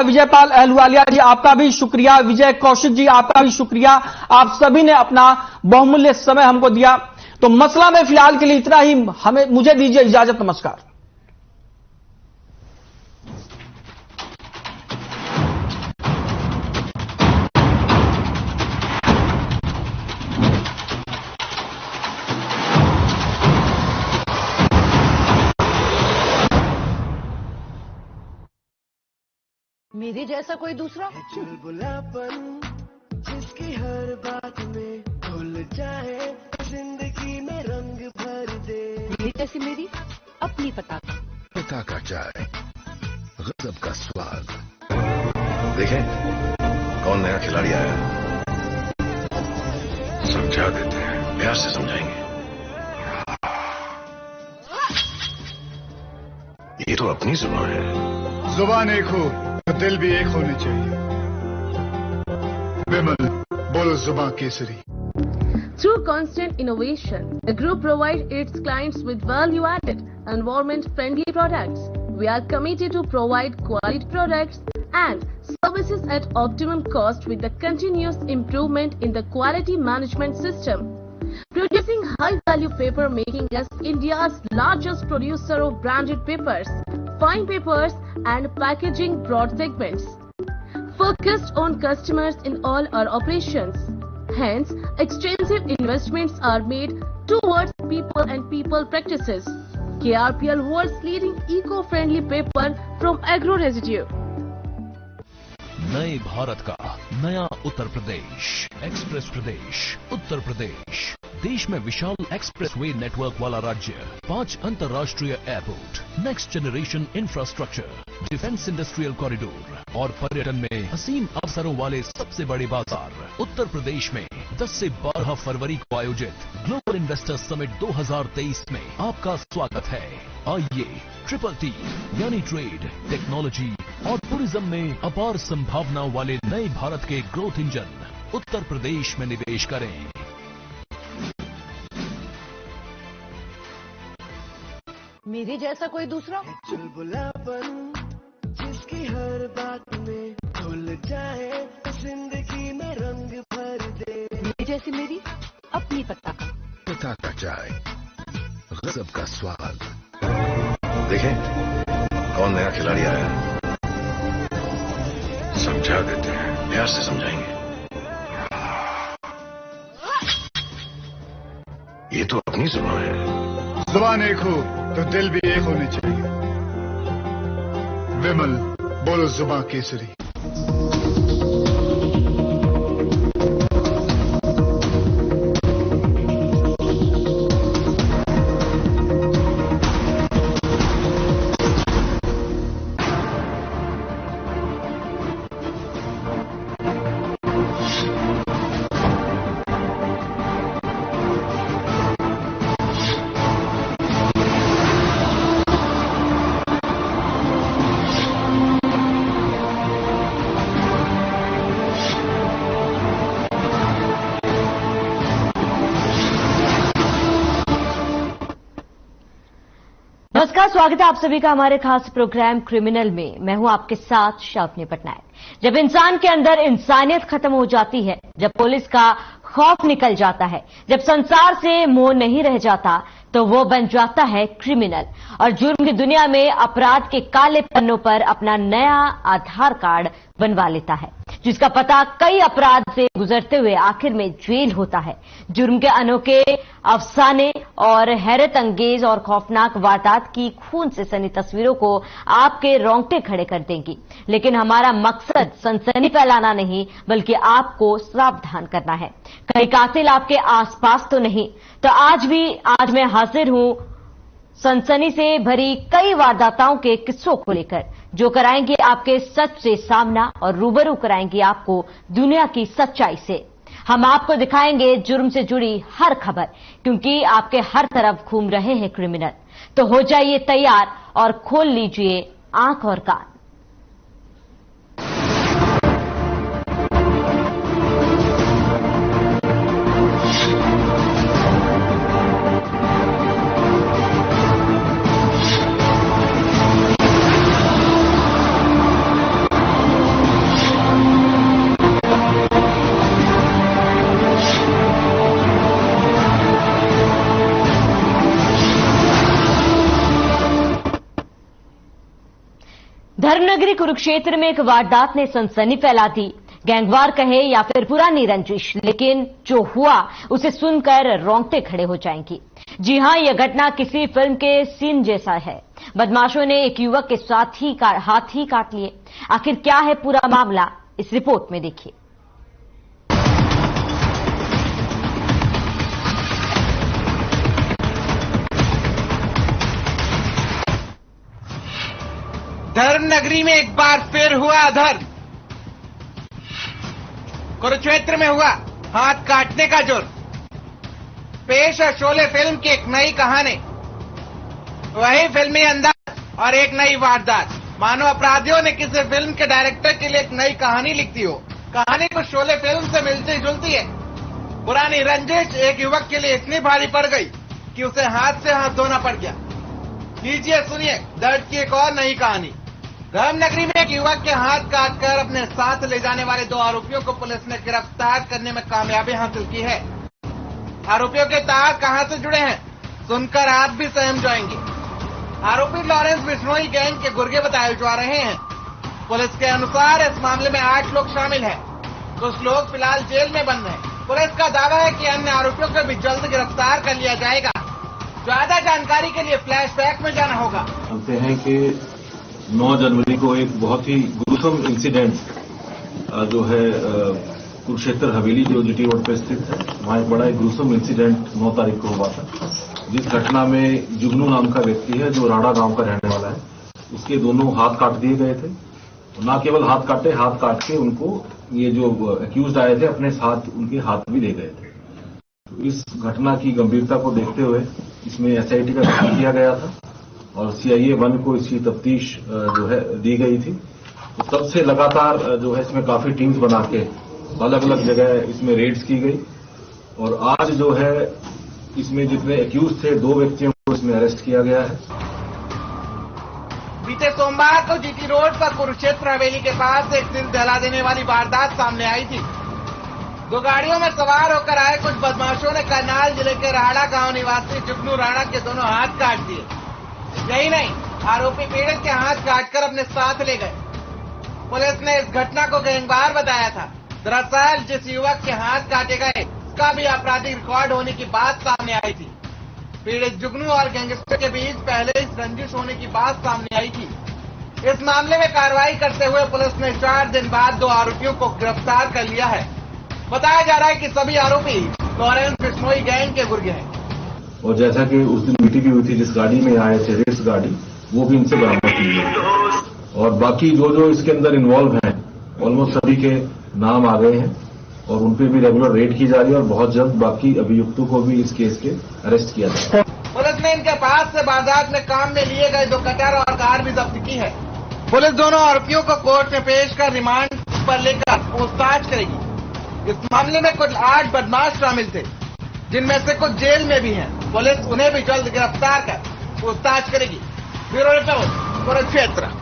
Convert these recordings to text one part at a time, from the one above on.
विजयपाल अहलुवालिया जी आपका भी शुक्रिया, विजय कौशिक जी आपका भी शुक्रिया, आप सभी ने अपना बहुमूल्य समय हमको दिया। तो मसला में फिलहाल के लिए इतना ही, मुझे दीजिए इजाजत, नमस्कार। मेरे जैसा कोई दूसरा चुलबुलापन जिसकी हर बात में भूल जाए, जिंदगी में रंग भर दे। मेरी जैसी मेरी अपनी पताका चाय, गजब का स्वाद। देखें कौन नया खिलाड़ी आया, समझा देते हैं, प्यार से समझाएंगे। ये तो अपनी जुबान है। जुबान एक हो तो दिल भी एक होने चाहिए। विमल, बोलो जुबान Kesari. Through constant innovation, the group provides its clients with value-added, environment-friendly products. We are committed to provide quality products and services at optimum cost with the continuous improvement in the quality management system. Producing high-value paper, making us India's largest producer of branded papers, fine papers and packaging broad segments. Focused on customers in all our operations. Hence, extensive investments are made towards people and people practices. KRPL world's leading eco-friendly paper from agro residue. नए भारत का नया Uttar Pradesh, express प्रदेश, उत्तर प्रदेश, देश में विशाल expressway network वाला राज्य, 5 अंतर्राष्ट्रीय airport, next generation infrastructure, defence industrial corridor और पर्यटन में असीम अवसरों वाले सबसे बड़े बाजार। उत्तर प्रदेश में 10 से 12 फरवरी को आयोजित ग्लोबल इन्वेस्टर समिट 2023 में आपका स्वागत है। आइए TTT यानी ट्रेड, टेक्नोलॉजी और टूरिज्म में अपार संभावनाओं वाले नए भारत के ग्रोथ इंजन उत्तर प्रदेश में निवेश करें। मेरे जैसा कोई दूसरा चुलबुलापन जिसकी हर बात में भूल जाए, जिंदगी में रंग भर दे। मेरी जैसी मेरी अपनी पताका चाय, गजब का स्वाद। देखें कौन नया खिलाड़ी आया, समझा देते हैं, प्यार से समझाएंगे। ये तो अपनी जुबान है। जुबान एक हो तो दिल भी एक होने चाहिए। विमल, बोलो जुबान केसरी। नमस्कार, स्वागत है आप सभी का हमारे खास प्रोग्राम क्रिमिनल में। मैं हूं आपके साथ शालिनी पटनायक। जब इंसान के अंदर इंसानियत खत्म हो जाती है, जब पुलिस का खौफ निकल जाता है, जब संसार से मोह नहीं रह जाता, तो वो बन जाता है क्रिमिनल और जुर्म की दुनिया में अपराध के काले पन्नों पर अपना नया आधार कार्ड बनवा लेता है, जिसका पता कई अपराध से गुजरते हुए आखिर में जेल होता है। जुर्म के अनोखे अफसाने और हैरत अंगेज और खौफनाक वारदात की खून से सनी तस्वीरों को आपके रोंगटे खड़े कर देंगी। लेकिन हमारा मकसद सनसनी फैलाना नहीं, बल्कि आपको सावधान करना है। कहीं कातिल आपके आसपास तो नहीं। तो आज मैं हाजिर हूं सनसनी से भरी कई वारदाताओं के किस्सों को लेकर, जो कराएंगे आपके सच से सामना और रूबरू कराएंगे आपको दुनिया की सच्चाई से। हम आपको दिखाएंगे जुर्म से जुड़ी हर खबर, क्योंकि आपके हर तरफ घूम रहे हैं क्रिमिनल। तो हो जाइए तैयार और खोल लीजिए आंख और कान। नगरी कुरुक्षेत्र में एक वारदात ने सनसनी फैला दी। गैंगवार कहे या फिर पुरानी रंजिश, लेकिन जो हुआ उसे सुनकर रोंगटे खड़े हो जाएंगी। जी हां, यह घटना किसी फिल्म के सीन जैसा है। बदमाशों ने एक युवक के साथ ही हाथ ही काट लिए। आखिर क्या है पूरा मामला, इस रिपोर्ट में देखिए। धर्म नगरी में एक बार फिर हुआ अधर्म। कुरुक्षेत्र में हुआ हाथ काटने का जुर्म। पेश है शोले फिल्म की एक नई कहानी। वही फिल्मी अंदाज और एक नई वारदात, मानो अपराधियों ने किसी फिल्म के डायरेक्टर के लिए एक नई कहानी लिखती हो। कहानी को शोले फिल्म से मिलती जुलती है। पुरानी रंजिश एक युवक के लिए इतनी भारी पड़ गई कि उसे हाथ से हाथ धोना पड़ गया। लीजिए सुनिए दर्द की एक और नई कहानी। धर्मनगरी में एक युवक के हाथ काटकर अपने साथ ले जाने वाले 2 आरोपियों को पुलिस ने गिरफ्तार करने में कामयाबी हासिल की है। आरोपियों के तार कहां से जुड़े हैं, सुनकर आप भी सहम जाएंगे। आरोपी लॉरेंस बिश्नोई गैंग के गुर्गे बताए जा रहे हैं। पुलिस के अनुसार इस मामले में 8 लोग शामिल हैं। कुछ लोग फिलहाल जेल में बंद हैं। पुलिस का दावा है कि अन्य आरोपियों को भी जल्द गिरफ्तार कर लिया जाएगा। ज्यादा जानकारी के लिए फ्लैशबैक में जाना होगा। जानते हैं कि 9 जनवरी को एक बहुत ही ग्रुसम इंसिडेंट जो है कुरुक्षेत्र हवेली जो जीटी रोड पर स्थित है, वहां एक बड़ा ग्रुसम इंसिडेंट 9 तारीख को हुआ था, जिस घटना में जुगनू नाम का व्यक्ति है जो राणा गांव का रहने वाला है, उसके दोनों हाथ काट दिए गए थे। न केवल हाथ काटे, हाथ काट के उनको ये जो एक्यूज आए थे अपने साथ उनके हाथ भी दे गए थे। तो इस घटना की गंभीरता को देखते हुए इसमें एसआईटी का गठन किया गया था और CIA 1 को इसकी तफ्तीश जो है दी गई थी। तो तब से लगातार जो है इसमें काफी टीम्स बना के अलग अलग जगह इसमें रेड्स की गई और आज जो है इसमें जितने एक्यूज थे 2 व्यक्तियों को इसमें अरेस्ट किया गया है। बीते सोमवार को जीटी रोड पर कुरुक्षेत्र हवेली के पास एक दिल दहला देने वाली वारदात सामने आई थी। 2 गाड़ियों में सवार होकर आए कुछ बदमाशों ने करनाल जिले के राड़ा गांव निवासी जुगनू राणा के दोनों हाथ काट दिए। यही नहीं, आरोपी पीड़ित के हाथ काटकर अपने साथ ले गए। पुलिस ने इस घटना को गैंगवार बताया था। दरअसल जिस युवक के हाथ काटे गए उसका भी आपराधिक रिकॉर्ड होने की बात सामने आई थी। पीड़ित जुगनू और गैंगस्टर के बीच पहले ही रंजिश होने की बात सामने आई थी। इस मामले में कार्रवाई करते हुए पुलिस ने 4 दिन बाद 2 आरोपियों को गिरफ्तार कर लिया है। बताया जा रहा है कि सभी आरोपी लॉरेंस बिश्नोई गैंग के गुर्गे हैं। और जैसा कि उस दिन मीटिंग भी हुई थी, जिस गाड़ी में आए थे रेस गाड़ी, वो भी इनसे बरामद की गई और बाकी जो इसके अंदर इन्वॉल्व हैं ऑलमोस्ट सभी के नाम आ गए हैं और उन पे भी रेगुलर रेड की जा रही है और बहुत जल्द बाकी अभियुक्तों को भी इस केस के अरेस्ट किया जाएगा। पुलिस ने इनके पास से बाजार में काम में लिए गए 2 कटर और कार भी जब्त की है। पुलिस दोनों आरोपियों को कोर्ट में पेश कर रिमांड पर लेकर पूछताछ करेगी। इस मामले में कुल 8 बदमाश शामिल थे, जिनमें से कुछ जेल में भी हैं। पुलिस उन्हें भी जल्द गिरफ्तार कर पूछताछ करेगी। Bureau report, Kurukshetra.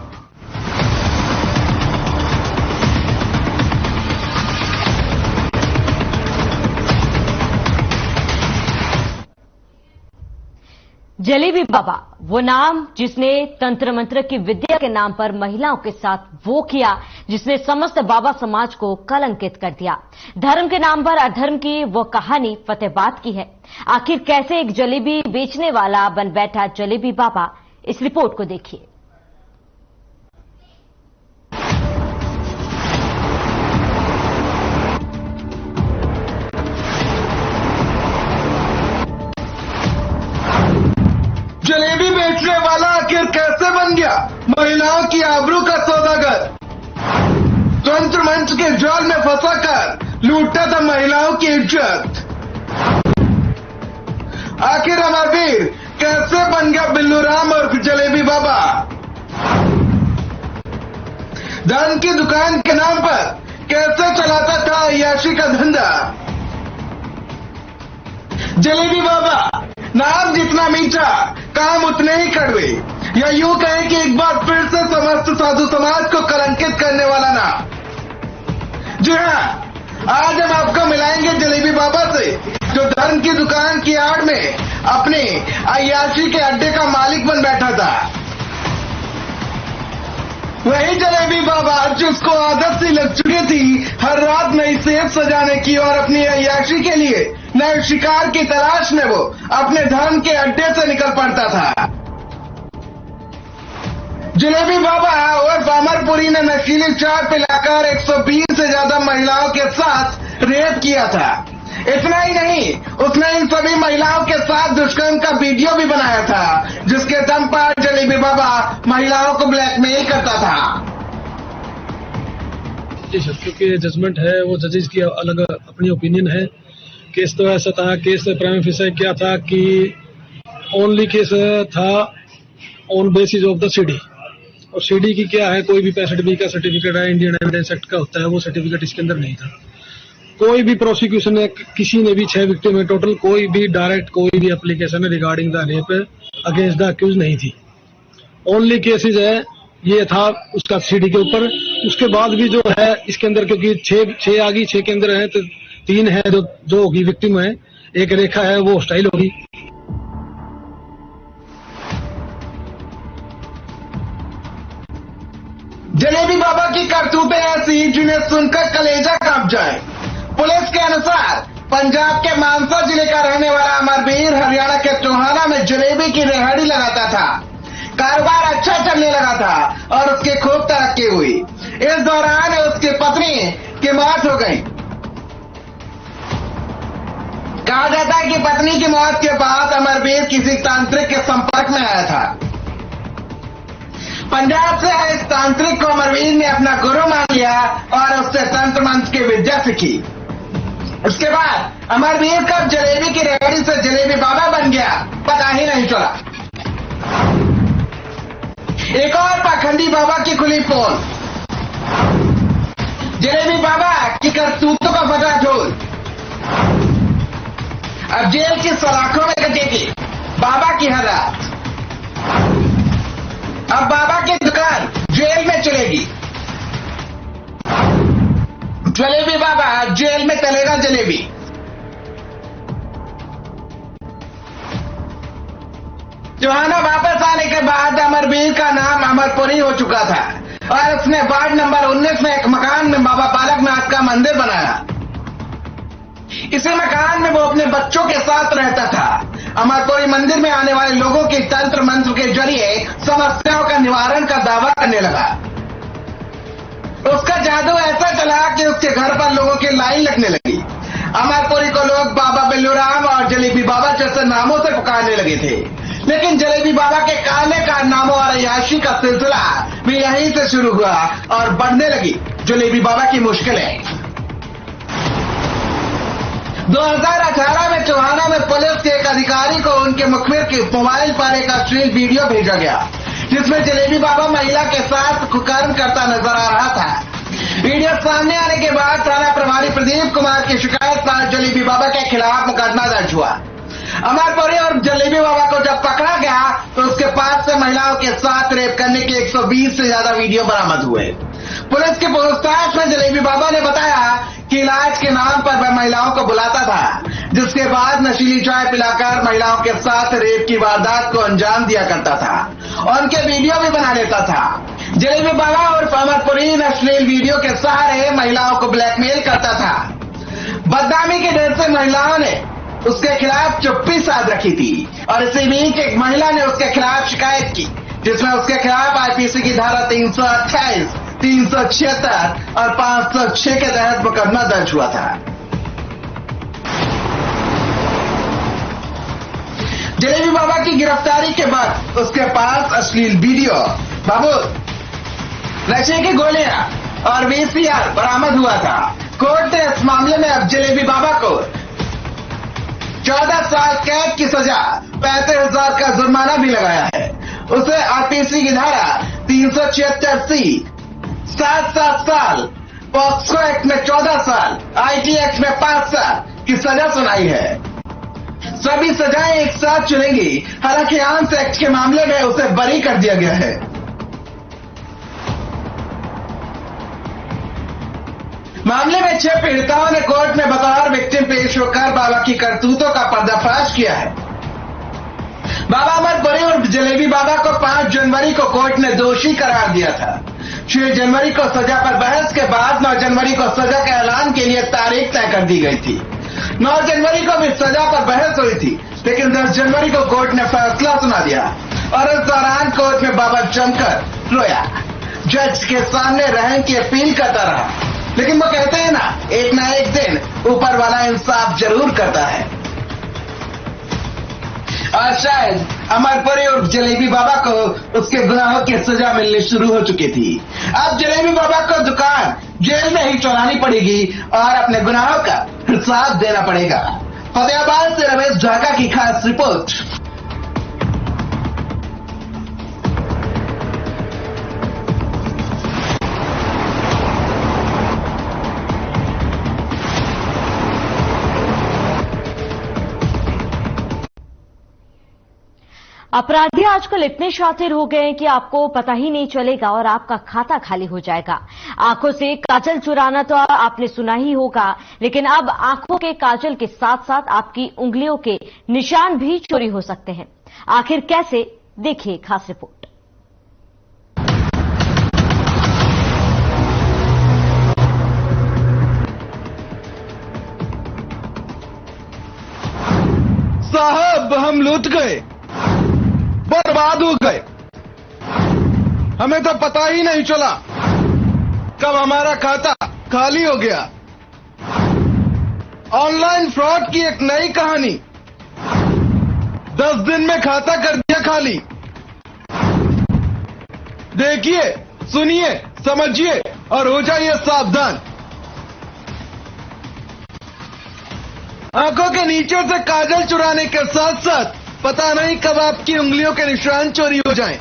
जलेबी बाबा, वो नाम जिसने तंत्र मंत्र की विद्या के नाम पर महिलाओं के साथ वो किया जिसने समस्त बाबा समाज को कलंकित कर दिया। धर्म के नाम पर अधर्म की वो कहानी फतेहाबाद की है। आखिर कैसे एक जलेबी बेचने वाला बन बैठा जलेबी बाबा, इस रिपोर्ट को देखिए। जलेबी बेचने वाला आखिर कैसे बन गया महिलाओं की आबरू का सौदागर? तंत्र मंच के जाल में फंसाकर लूटा था महिलाओं की इज्जत। आखिर अमरवीर कैसे बन गया बिल्लू राम और जलेबी बाबा? धन की दुकान के नाम पर कैसे चलाता था अय्याशी का धंधा? जलेबी बाबा नाम जितना मीठा काम उतने ही कड़वे, या यूं कहें कि एक बार फिर से समस्त साधु समाज को कलंकित करने वाला नाम। जी हाँ, आज हम आपको मिलाएंगे जलेबी बाबा से, जो धर्म की दुकान की आड़ में अपने अय्याशी के अड्डे का मालिक बन बैठा था। वही जलेबी बाबा जिसको आदत सी लग चुकी थी हर रात नई सेब सजाने की और अपनी अय्याशी के लिए नए शिकार की तलाश में वो अपने धर्म के अड्डे से निकल पड़ता था। जलेबी बाबा और अमरपुरी ने नशीली चाय पिलाकर 120 से ज्यादा महिलाओं के साथ रेप किया था। इतना ही नहीं, उसने इन सभी महिलाओं के साथ दुष्कर्म का वीडियो भी बनाया था, जिसके दम पर जलेबी बाबा महिलाओं को ब्लैकमेल करता था। जी सर, क्योंकि जजमेंट है वो जजेस की अलग अपनी ओपिनियन है। केस तो ऐसा था, केस प्राइम ऑफिसर क्या था कि ओनली केस था on basis of the CD, और सीडी की क्या है, कोई भी 65B का सर्टिफिकेट है, इंडियन एविडेंस एक्ट का होता है, वो सर्टिफिकेट इसके अंदर नहीं था। कोई भी प्रोसिक्यूशन ने किसी ने भी 6 विक्टिम में टोटल कोई भी डायरेक्ट कोई भी application regarding the rape against the accused नहीं थी। ओनली केसेस है ये था उसका सीडी के ऊपर। उसके बाद भी जो है इसके अंदर, क्योंकि 6 आ गई, 6 के अंदर है तो 3 है जो होगी विक्टिम है, एक रेखा है वो हॉस्टाइल होगी। जलेबी बाबा की करतूतें ऐसी जिन्हें सुनकर कलेजा कांप जाए। पुलिस के अनुसार पंजाब के मानसा जिले का रहने वाला अमरवीर हरियाणा के टोहाना में जलेबी की रेहड़ी लगाता था। कारोबार अच्छा चलने लगा था और उसकी खूब तरक्की हुई। इस दौरान उसकी पत्नी की मौत हो गई। कहा जाता है कि पत्नी की मौत के बाद अमरवीर किसी तांत्रिक के संपर्क में आया था। पंजाब से आए इस तांत्रिक को अमरवीर ने अपना गुरु मान लिया और उससे तंत्र मंत्र की विद्या सीखी। उसके बाद अमरवीर कब जलेबी की रेहड़ी से जलेबी बाबा बन गया पता ही नहीं चला। एक और पाखंडी बाबा की खुली पोल। जलेबी बाबा की करतूतों का फटा झोल अब जेल की सलाखों में कटेगी बाबा की हर रात। अब बाबा की दुकान जेल में चलेगी। जलेबी बाबा जेल में चलेगा जलेबी। टोहाना वापस आने के बाद अमरवीर का नाम अमरपुरी हो चुका था और उसने वार्ड नंबर 19 में एक मकान में बाबा बालकनाथ का मंदिर बनाया। इसी मकान में वो अपने बच्चों के साथ रहता था। अमरपुरी मंदिर में आने वाले लोगों की तंत्र मंत्र के जरिए समस्याओं का निवारण का दावा करने लगा। उसका जादू ऐसा चला कि उसके घर पर लोगों की लाइन लगने लगी। अमरपुरी को लोग बाबा बिल्लूराम और जलेबी बाबा जैसे नामों से पुकारने लगे थे, लेकिन जलेबी बाबा के काले कारनामों और अय्याशी का सिलसिला भी यहीं से शुरू हुआ और बढ़ने लगी जलेबी बाबा की मुश्किलें। 2018 में टोहाना में पुलिस के एक अधिकारी को उनके मुखबिर के मोबाइल पर एक अश्लील वीडियो भेजा गया, जिसमें जलेबी बाबा महिला के साथ कुकर्म करता नजर आ रहा था। वीडियो सामने आने के बाद थाना प्रभारी प्रदीप कुमार की शिकायत पर जलेबी बाबा के खिलाफ मुकदमा दर्ज हुआ। अमरपुरी और जलेबी बाबा को जब पकड़ा गया तो उसके पास से महिलाओं के साथ रेप करने के 120 से ज्यादा वीडियो बरामद हुए। पुलिस की पूछताछ में जलेबी बाबा ने बताया कि इलाज के नाम पर वह महिलाओं को बुलाता था, जिसके बाद नशीली चाय पिलाकर महिलाओं के साथ रेप की वारदात को अंजाम दिया करता था और उनके वीडियो भी बना लेता था। जलेबी बाबा और अमरपुरी अश्लील वीडियो के सहारे महिलाओं को ब्लैकमेल करता था। बदनामी के डर से महिलाओं ने उसके खिलाफ चुप्पी साध रखी थी और इसी बीच एक महिला ने उसके खिलाफ शिकायत की, जिसमें उसके खिलाफ आईपीसी की धारा 328, 376 और 506 के तहत मुकदमा दर्ज हुआ था। जलेबी बाबा की गिरफ्तारी के बाद उसके पास अश्लील वीडियो, बाबूद, नशे की गोलियां और वीसीआर बरामद हुआ था। कोर्ट ने इस मामले में अब जलेबी बाबा को 14 साल कैद की सजा, 35,000 का जुर्माना भी लगाया है। उसे आईपीसी की धारा 376C 7 साल, पॉक्सो एक्ट में 14 साल, आईटी एक्ट में 5 साल की सजा सुनाई है। सभी सजाएं एक साथ चलेंगी। हालांकि आर्म्स एक्ट के मामले में उसे बरी कर दिया गया है। मामले में 6 पीड़िताओं ने कोर्ट में बतौर विक्टिम पेश होकर बाबा की करतूतों का पर्दाफाश किया है। बाबा अमरपुरी और जलेबी बाबा को 5 जनवरी को कोर्ट ने दोषी करार दिया था। 6 जनवरी को सजा पर बहस के बाद 9 जनवरी को सजा के ऐलान के लिए तारीख तय कर दी गई थी। 9 जनवरी को भी सजा पर बहस हुई थी, लेकिन 10 जनवरी को कोर्ट ने फैसला सुना दिया और इस दौरान कोर्ट में बाबा जमकर रोया। जज के सामने रहने की अपील करता रहा, लेकिन वो कहते हैं ना एक दिन ऊपर वाला इंसाफ जरूर करता है। और शायद अमरपुरी और जलेबी बाबा को उसके गुनाहों की सजा मिलनी शुरू हो चुकी थी। अब जलेबी बाबा को दुकान जेल में ही चलानी पड़ेगी और अपने गुनाहों का हिसाब देना पड़ेगा। फतेहाबाद से रमेश ढाका की खास रिपोर्ट। अपराधी आजकल इतने शातिर हो गए हैं कि आपको पता ही नहीं चलेगा और आपका खाता खाली हो जाएगा। आंखों से काजल चुराना तो आपने सुना ही होगा, लेकिन अब आंखों के काजल के साथ साथ आपकी उंगलियों के निशान भी चोरी हो सकते हैं। आखिर कैसे, देखिए खास रिपोर्ट। साहब, हम लूट गए, बर्बाद हो गए। हमें तो पता ही नहीं चला कब हमारा खाता खाली हो गया। ऑनलाइन फ्रॉड की एक नई कहानी, 10 दिन में खाता कर दिया खाली। देखिए, सुनिए, समझिए और हो जाइए सावधान। आंखों के नीचे से काजल चुराने के साथ साथ पता नहीं कब आपकी उंगलियों के निशान चोरी हो जाएं।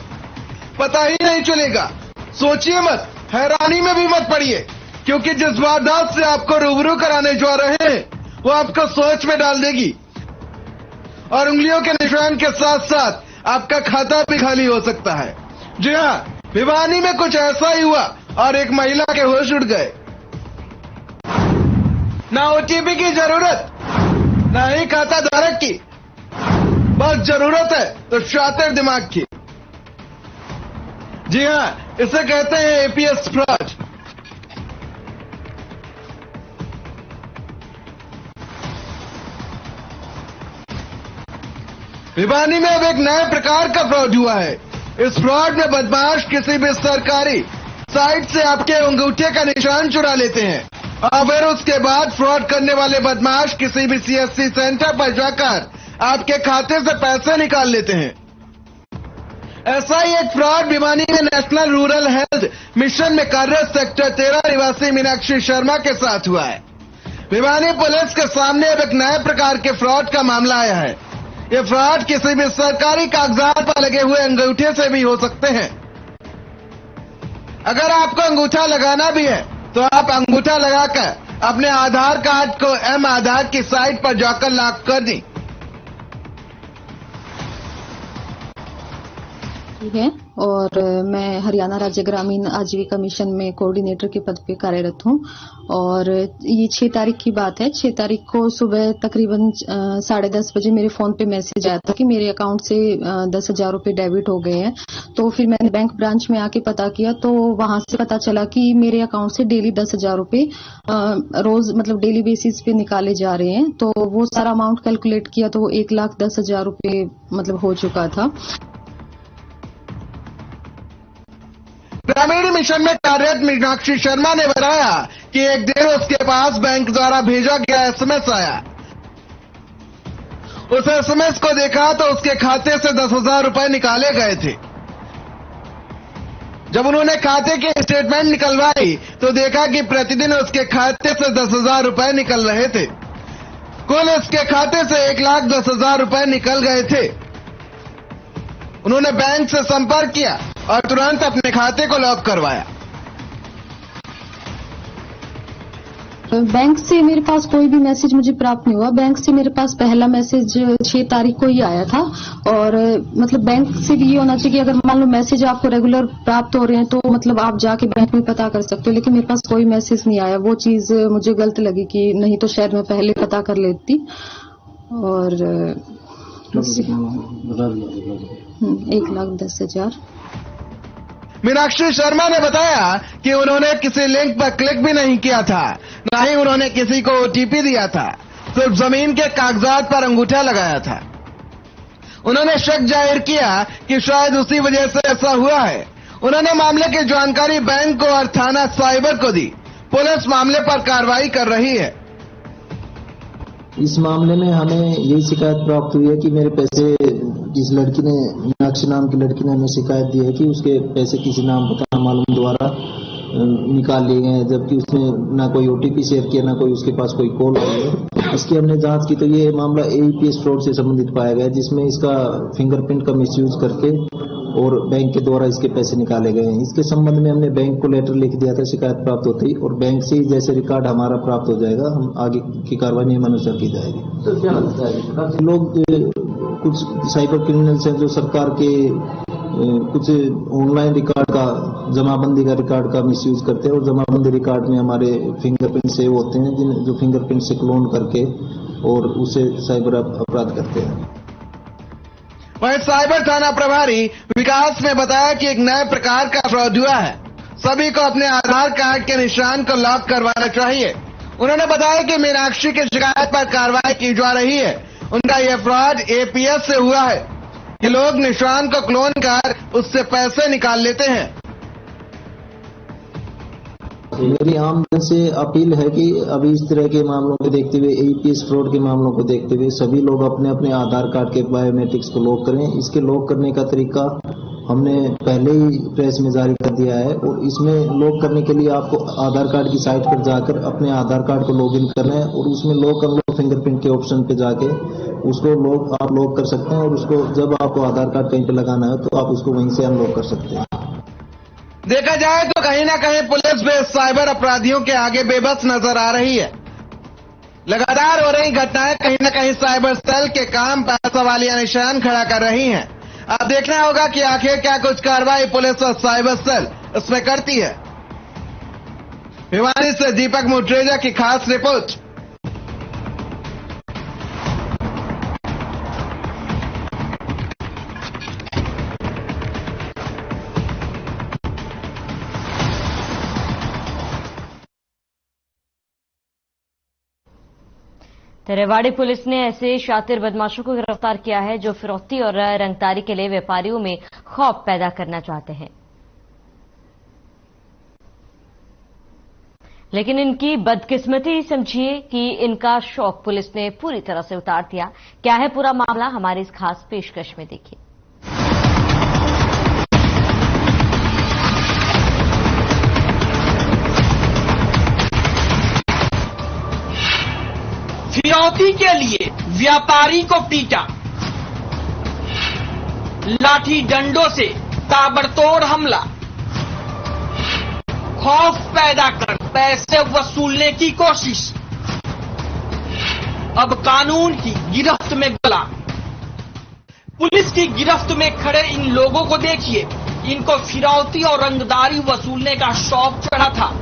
पता ही नहीं चलेगा। सोचिए मत, हैरानी में भी मत पड़िए, क्योंकि जिस वारदात से आपको रूबरू कराने जा रहे हैं वो आपको सोच में डाल देगी और उंगलियों के निशान के साथ साथ आपका खाता भी खाली हो सकता है। जी हाँ, भिवानी में कुछ ऐसा ही हुआ और एक महिला के होश उड़ गए। ना ओटीपी की जरूरत, ना ही खाता धारक की, बस जरूरत है तो शातिर दिमाग की। जी हाँ, इसे कहते हैं एपीएस फ्रॉड। भिवानी में अब एक नए प्रकार का फ्रॉड हुआ है। इस फ्रॉड में बदमाश किसी भी सरकारी साइट से आपके अंगूठे का निशान चुरा लेते हैं और फिर उसके बाद फ्रॉड करने वाले बदमाश किसी भी सीएससी सेंटर पर जाकर आपके खाते से पैसे निकाल लेते हैं। ऐसा ही एक फ्रॉड भिवानी में नेशनल रूरल हेल्थ मिशन में कार्यरत सेक्टर 13 निवासी मीनाक्षी शर्मा के साथ हुआ है। भिवानी पुलिस के सामने अब एक नए प्रकार के फ्रॉड का मामला आया है। ये फ्रॉड किसी भी सरकारी कागजात पर लगे हुए अंगूठे से भी हो सकते हैं। अगर आपको अंगूठा लगाना भी है तो आप अंगूठा लगाकर अपने आधार कार्ड को एम आधार की साइट पर जाकर लॉक कर दें। है और मैं हरियाणा राज्य ग्रामीण आजीविका मिशन में कोऑर्डिनेटर के पद पे कार्यरत हूँ और ये 6 तारीख की बात है। 6 तारीख को सुबह तकरीबन 10:30 बजे मेरे फोन पे मैसेज आया था कि मेरे अकाउंट से 10,000 रुपए डेबिट हो गए हैं। तो फिर मैंने बैंक ब्रांच में आके पता किया तो वहां से पता चला कि मेरे अकाउंट से डेली 10,000 रुपए रोज मतलब डेली बेसिस पे निकाले जा रहे हैं। तो वो सारा अमाउंट कैलकुलेट किया तो 1,10,000 रुपए मतलब हो चुका था। ग्रामीण मिशन में कार्यरत मीनाक्षी शर्मा ने बताया कि एक दिन उसके पास बैंक द्वारा भेजा गया एसएमएस आया। उस एसएमएस को देखा तो उसके खाते से 10,000 रुपए निकाले गए थे। जब उन्होंने खाते की स्टेटमेंट निकलवाई तो देखा कि प्रतिदिन उसके खाते से 10,000 रुपए निकल रहे थे। कुल उसके खाते से 1,10,000 रुपए निकल गए थे। उन्होंने बैंक से संपर्क किया और तुरंत अपने खाते को लॉक करवाया। बैंक से मेरे पास कोई भी मैसेज मुझे प्राप्त नहीं हुआ। बैंक से मेरे पास पहला मैसेज 6 तारीख को ही आया था और मतलब बैंक से भी ये होना चाहिए कि अगर मान लो मैसेज आपको रेगुलर प्राप्त हो रहे हैं तो मतलब आप जाके बैंक में पता कर सकते हो, लेकिन मेरे पास कोई मैसेज नहीं आया। वो चीज मुझे गलत लगी कि नहीं तो शायद मैं पहले पता कर लेती। और 1,10,000। मीनाक्षी शर्मा ने बताया कि उन्होंने किसी लिंक पर क्लिक भी नहीं किया था, न ही उन्होंने किसी को ओटीपी दिया था, सिर्फ जमीन के कागजात पर अंगूठा लगाया था। उन्होंने शक जाहिर किया कि शायद उसी वजह से ऐसा हुआ है। उन्होंने मामले की जानकारी बैंक को और थाना साइबर को दी। पुलिस मामले पर कार्रवाई कर रही है। इस मामले में हमें यही शिकायत प्राप्त हुई है कि मेरे पैसे इस लड़की ने, मीनाक्षी नाम की लड़की ने हमें शिकायत दी है कि उसके पैसे किसी नाम पता मालूम द्वारा निकाल लिए गए हैं, जबकि उसने ना कोई ओटीपी शेयर किया, ना कोई उसके पास कोई कॉल आई है। इसकी हमने जांच की तो ये मामला एईपीएस फ्रॉड से संबंधित पाया गया, जिसमें इसका फिंगरप्रिंट का मिसयूज करके और बैंक के द्वारा इसके पैसे निकाले गए हैं। इसके संबंध में हमने बैंक को लेटर लिख दिया था शिकायत प्राप्त होती, और बैंक से ही जैसे रिकॉर्ड हमारा प्राप्त हो जाएगा, हम आगे की कार्रवाई नियमानुसार की जाएगी। तो क्या लगता है लोग कुछ साइबर क्रिमिनल्स हैं जो सरकार के कुछ ऑनलाइन रिकॉर्ड का, जमाबंदी का रिकॉर्ड का मिसयूज करते हैं, और जमाबंदी रिकॉर्ड में हमारे फिंगरप्रिंट सेव होते हैं, जो फिंगरप्रिंट से क्लोन करके और उसे साइबर अपराध करते हैं। वहीं साइबर थाना प्रभारी विकास ने बताया कि एक नए प्रकार का फ्रॉड हुआ है। सभी को अपने आधार कार्ड के निशान को लॉक करवाना चाहिए। उन्होंने बताया कि मीनाक्षी की शिकायत पर कार्रवाई की जा रही है। उनका यह फ्रॉड एपीएस से हुआ है कि लोग निशान को क्लोन कर उससे पैसे निकाल लेते हैं। मेरी आम जन से अपील है कि अभी इस तरह के मामलों को देखते हुए, एईपीएस फ्रॉड के मामलों को देखते हुए, सभी लोग अपने अपने आधार कार्ड के बायोमेट्रिक्स को लॉक करें। इसके लॉक करने का तरीका हमने पहले ही प्रेस में जारी कर दिया है, और इसमें लॉक करने के लिए आपको आधार कार्ड की साइट पर जाकर अपने आधार कार्ड को लॉगिन करना है, और उसमें लॉक अनलॉक फिंगरप्रिंट के ऑप्शन पे जाके उसको आप लॉक कर सकते हैं, और उसको जब आपको आधार कार्ड कहीं पे लगाना है तो आप उसको वहीं से अनलॉक कर सकते हैं। देखा जाए तो कहीं ना कहीं पुलिस भी साइबर अपराधियों के आगे बेबस नजर आ रही है। लगातार हो रही घटनाएं कहीं ना कहीं साइबर सेल के काम पर सवालिया निशान खड़ा कर रही हैं। अब देखना होगा कि आखिर क्या कुछ कार्रवाई पुलिस और साइबर सेल इसमें करती है। भिवानी से दीपक मुट्रेजा की खास रिपोर्ट। रेवाड़ी पुलिस ने ऐसे शातिर बदमाशों को गिरफ्तार किया है जो फिरौती और रंगदारी के लिए व्यापारियों में खौफ पैदा करना चाहते हैं, लेकिन इनकी बदकिस्मती समझिए कि इनका शौक पुलिस ने पूरी तरह से उतार दिया। क्या है पूरा मामला, हमारी इस खास पेशकश में देखिए। फिरौती के लिए व्यापारी को पीटा, लाठी डंडों से ताबड़तोड़ हमला, खौफ पैदा कर पैसे वसूलने की कोशिश, अब कानून की गिरफ्त में गला। पुलिस की गिरफ्त में खड़े इन लोगों को देखिए, इनको फिरौती और रंगदारी वसूलने का शौक चढ़ा था,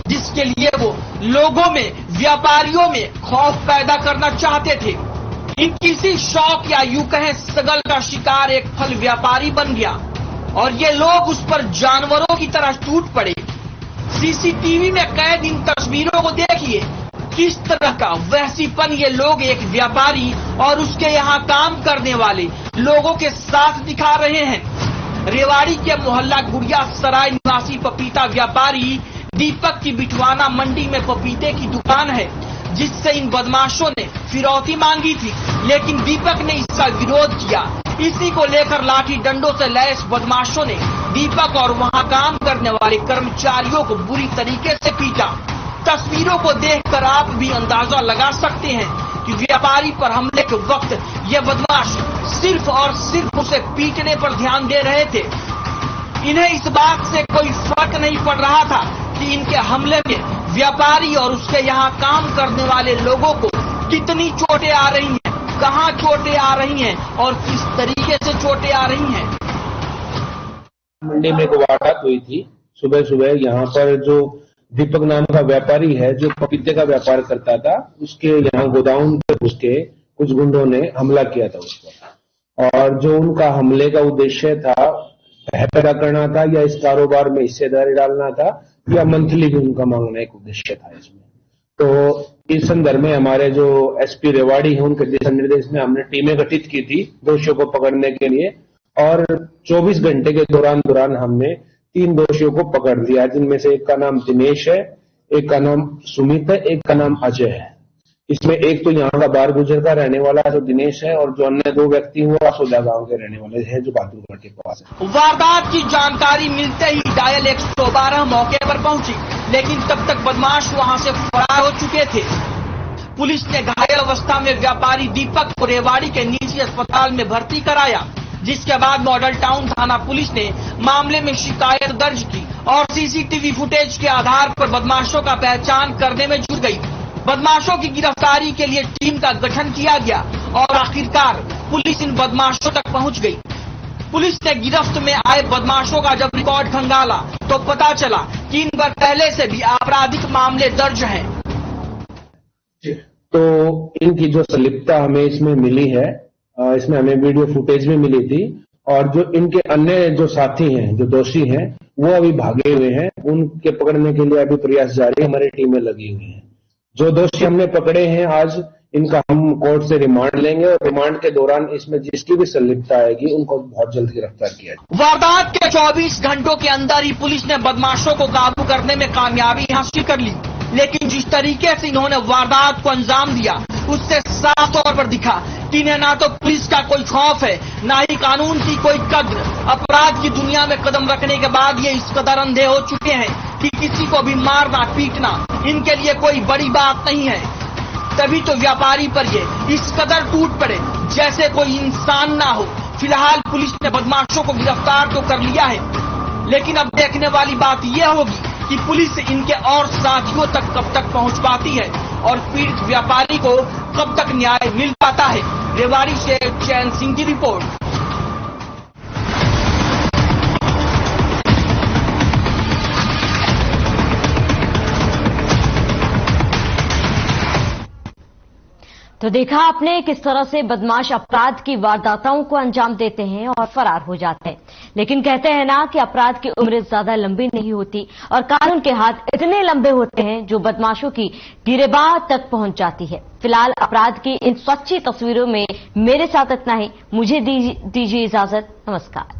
जिसके लिए वो लोगों में, व्यापारियों में खौफ पैदा करना चाहते थे। इन किसी शौक या यूं कहें सगल का शिकार एक फल व्यापारी बन गया, और ये लोग उस पर जानवरों की तरह टूट पड़े। सीसीटीवी में कैद इन तस्वीरों को देखिए, किस तरह का वहसीपन ये लोग एक व्यापारी और उसके यहाँ काम करने वाले लोगों के साथ दिखा रहे हैं। रेवाड़ी के मोहल्ला गुड़िया सराय निवासी पपीता व्यापारी दीपक की बिटवाना मंडी में पपीते की दुकान है, जिससे इन बदमाशों ने फिरौती मांगी थी, लेकिन दीपक ने इसका विरोध किया। इसी को लेकर लाठी डंडों से लैस बदमाशों ने दीपक और वहां काम करने वाले कर्मचारियों को बुरी तरीके से पीटा। तस्वीरों को देखकर आप भी अंदाजा लगा सकते हैं कि व्यापारी पर हमले के वक्त ये बदमाश सिर्फ और सिर्फ उसे पीटने पर ध्यान दे रहे थे। इन्हें इस बात से कोई फर्क नहीं पड़ रहा था कि इनके हमले में व्यापारी और उसके यहाँ काम करने वाले लोगों को कितनी चोटें आ रही हैं, कहाँ चोटें आ रही हैं और किस तरीके से चोटें आ रही हैं। मंडी में एक वारदात हुई थी सुबह सुबह। यहाँ पर जो दीपक नाम का व्यापारी है जो पपीते का व्यापार करता था, उसके यहाँ गोदाम पे घुस के कुछ गुंडों ने हमला किया था उस पर, और जो उनका हमले का उद्देश्य था भय पैदा करना था या इस कारोबार में हिस्सेदारी डालना था या मंथली भी उनका मांगना एक उद्देश्य था इसमें। तो इस संदर्भ में हमारे जो एसपी रेवाड़ी हैं उनके दिशा निर्देश में हमने टीमें गठित की थी दोषियों को पकड़ने के लिए, और 24 घंटे के दौरान हमने 3 दोषियों को पकड़ लिया, जिनमें से एक का नाम दिनेश है, एक का नाम सुमित है, एक का नाम अजय है। इसमें एक तो यहाँ का बार गुजर का रहने वाला जो दिनेश है, और जो अन्य 2 व्यक्ति वो असोजा गांव के रहने वाले हैं जो बहादुरगढ़ के पास है। वारदात की जानकारी मिलते ही डायल 112 मौके पर पहुंची, लेकिन तब तक बदमाश वहां से फरार हो चुके थे। पुलिस ने घायल अवस्था में व्यापारी दीपक को रेवाड़ी के निजी अस्पताल में भर्ती कराया, जिसके बाद मॉडल टाउन थाना पुलिस ने मामले में शिकायत दर्ज की और सीसीटीवी फुटेज के आधार पर बदमाशों का पहचान करने में जुट गई। बदमाशों की गिरफ्तारी के लिए टीम का गठन किया गया और आखिरकार पुलिस इन बदमाशों तक पहुंच गई। पुलिस ने गिरफ्त में आए बदमाशों का जब रिकॉर्ड खंगाला तो पता चला कि इन पर पहले से भी आपराधिक मामले दर्ज हैं। तो इनकी जो संलिप्तता हमें इसमें मिली है, इसमें हमें वीडियो फुटेज भी मिली थी, और जो इनके अन्य जो साथी हैं, जो दोषी हैं, वो अभी भागे हुए हैं। उनके पकड़ने के लिए अभी प्रयास जारी, हमारी टीमें लगी हुई हैं। जो दोषी हमने पकड़े हैं आज, इनका हम कोर्ट से रिमांड लेंगे और रिमांड के दौरान इसमें जिसकी भी संलिप्तता आएगी उनको बहुत जल्द गिरफ्तार किया जाएगा। वारदात के 24 घंटों के अंदर ही पुलिस ने बदमाशों को काबू करने में कामयाबी हासिल कर ली, लेकिन जिस तरीके से इन्होंने वारदात को अंजाम दिया उससे साफ तौर पर दिखा कि इन्हें ना तो पुलिस का कोई खौफ है, ना ही कानून की कोई कद्र। अपराध की दुनिया में कदम रखने के बाद ये इस कदर अंधे हो चुके हैं कि किसी को भी मारना पीटना इनके लिए कोई बड़ी बात नहीं है। तभी तो व्यापारी पर ये इस कदर टूट पड़े जैसे कोई इंसान ना हो। फिलहाल पुलिस ने बदमाशों को गिरफ्तार तो कर लिया है, लेकिन अब देखने वाली बात यह होगी कि पुलिस इनके और साथियों तक कब तक पहुंच पाती है और पीड़ित व्यापारी को कब तक न्याय मिल पाता है। रेवाड़ी से चैन सिंह की रिपोर्ट। तो देखा आपने किस तरह से बदमाश अपराध की वारदातों को अंजाम देते हैं और फरार हो जाते हैं। लेकिन कहते हैं ना कि अपराध की उम्र ज्यादा लंबी नहीं होती और कानून के हाथ इतने लंबे होते हैं जो बदमाशों की गिरेबान तक पहुंच जाती है। फिलहाल अपराध की इन सच्ची तस्वीरों में मेरे साथ इतना ही। मुझे दीजिए इजाजत। नमस्कार।